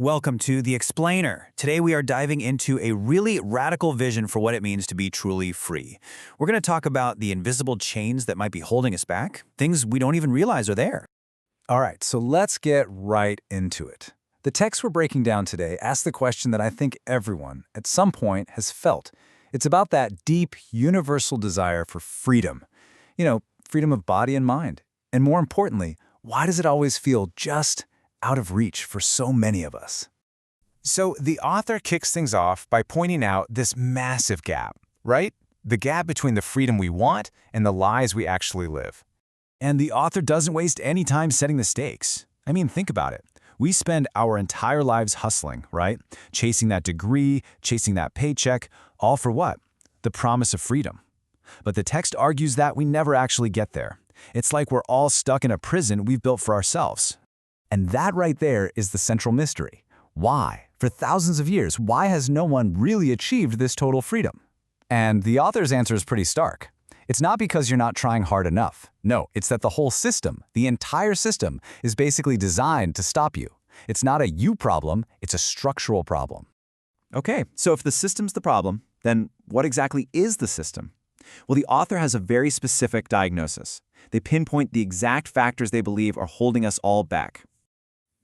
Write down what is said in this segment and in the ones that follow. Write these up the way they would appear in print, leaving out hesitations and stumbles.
Welcome to The Explainer. Today we are diving into a really radical vision for what it means to be truly free. We're going to talk about the invisible chains that might be holding us back, things we don't even realize are there. All right, so let's get right into it. The text we're breaking down today asks the question that I think everyone, at some point, has felt. It's about that deep, universal desire for freedom. Freedom of body and mind. And more importantly, why does it always feel just out of reach for so many of us? So the author kicks things off by pointing out this massive gap, right? The gap between the freedom we want and the lives we actually live. And the author doesn't waste any time setting the stakes. I mean, think about it. We spend our entire lives hustling, right? Chasing that degree, chasing that paycheck, all for what? The promise of freedom. But the text argues that we never actually get there. It's like we're all stuck in a prison we've built for ourselves. And that right there is the central mystery. Why? For thousands of years, why has no one really achieved this total freedom? And the author's answer is pretty stark. It's not because you're not trying hard enough. No, it's that the whole system, the entire system, is basically designed to stop you. It's not a you problem, it's a structural problem. Okay, so if the system's the problem, then what exactly is the system? Well, the author has a very specific diagnosis. They pinpoint the exact factors they believe are holding us all back.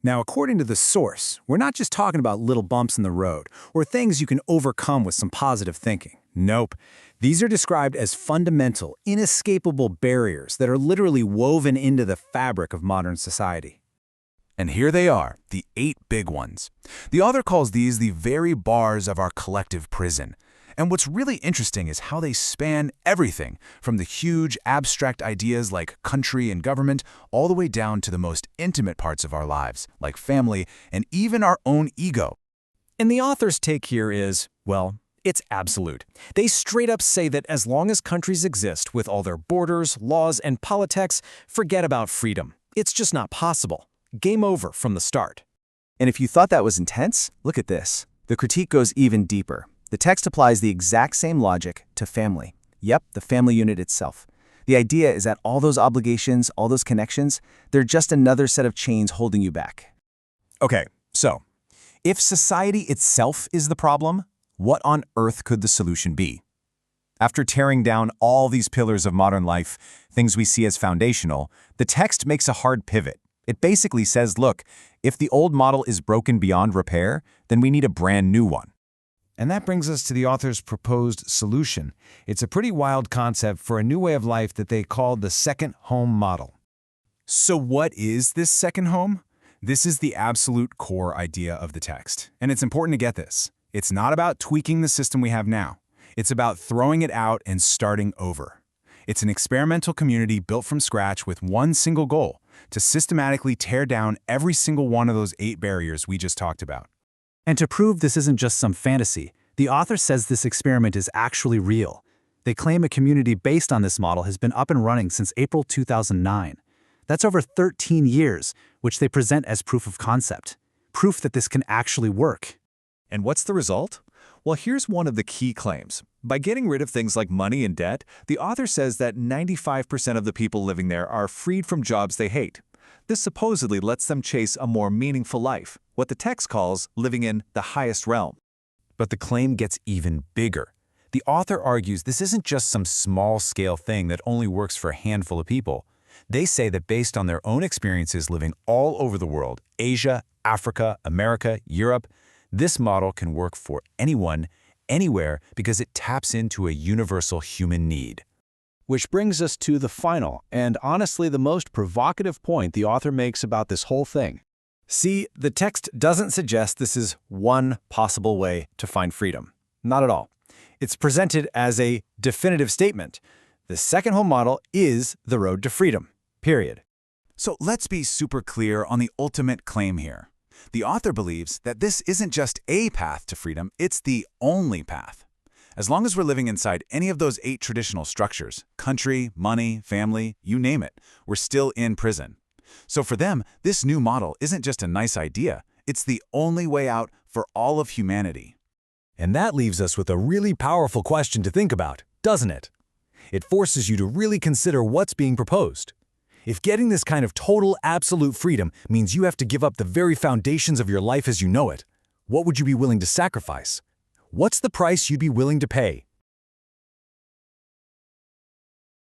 Now, according to the source, we're not just talking about little bumps in the road or things you can overcome with some positive thinking. Nope. These are described as fundamental, inescapable barriers that are literally woven into the fabric of modern society. And here they are, the 8 big ones. The author calls these the very bars of our collective prison. And what's really interesting is how they span everything, from the huge abstract ideas like country and government, all the way down to the most intimate parts of our lives, like family and even our own ego. And the author's take here is, well, it's absolute. They straight up say that as long as countries exist with all their borders, laws, and politics, forget about freedom. It's just not possible. Game over from the start. And if you thought that was intense, look at this. The critique goes even deeper. The text applies the exact same logic to family. Yep, the family unit itself. The idea is that all those obligations, all those connections, they're just another set of chains holding you back. Okay, so if society itself is the problem, what on earth could the solution be? After tearing down all these pillars of modern life, things we see as foundational, the text makes a hard pivot. It basically says, look, if the old model is broken beyond repair, then we need a brand new one. And that brings us to the author's proposed solution. It's a pretty wild concept for a new way of life that they call the second home model. So what is this second home? This is the absolute core idea of the text. And it's important to get this. It's not about tweaking the system we have now. It's about throwing it out and starting over. It's an experimental community built from scratch with one single goal: to systematically tear down every single one of those 8 barriers we just talked about. And to prove this isn't just some fantasy, the author says this experiment is actually real. They claim a community based on this model has been up and running since April 2009. That's over 13 years, which they present as proof of concept. Proof that this can actually work. And what's the result? Well, here's one of the key claims. By getting rid of things like money and debt, the author says that 95% of the people living there are freed from jobs they hate. This supposedly lets them chase a more meaningful life, what the text calls living in the highest realm. But the claim gets even bigger. The author argues this isn't just some small-scale thing that only works for a handful of people. They say that based on their own experiences living all over the world, Asia, Africa, America, Europe, this model can work for anyone, anywhere, because it taps into a universal human need. Which brings us to the final, and honestly the most provocative point the author makes about this whole thing. See, the text doesn't suggest this is one possible way to find freedom. Not at all. It's presented as a definitive statement. The second home model is the road to freedom, period. So let's be super clear on the ultimate claim here. The author believes that this isn't just a path to freedom, it's the only path. As long as we're living inside any of those 8 traditional structures, country, money, family, you name it, we're still in prison. So for them, this new model isn't just a nice idea, it's the only way out for all of humanity. And that leaves us with a really powerful question to think about, doesn't it? It forces you to really consider what's being proposed. If getting this kind of total, absolute freedom means you have to give up the very foundations of your life as you know it, what would you be willing to sacrifice? What's the price you'd be willing to pay?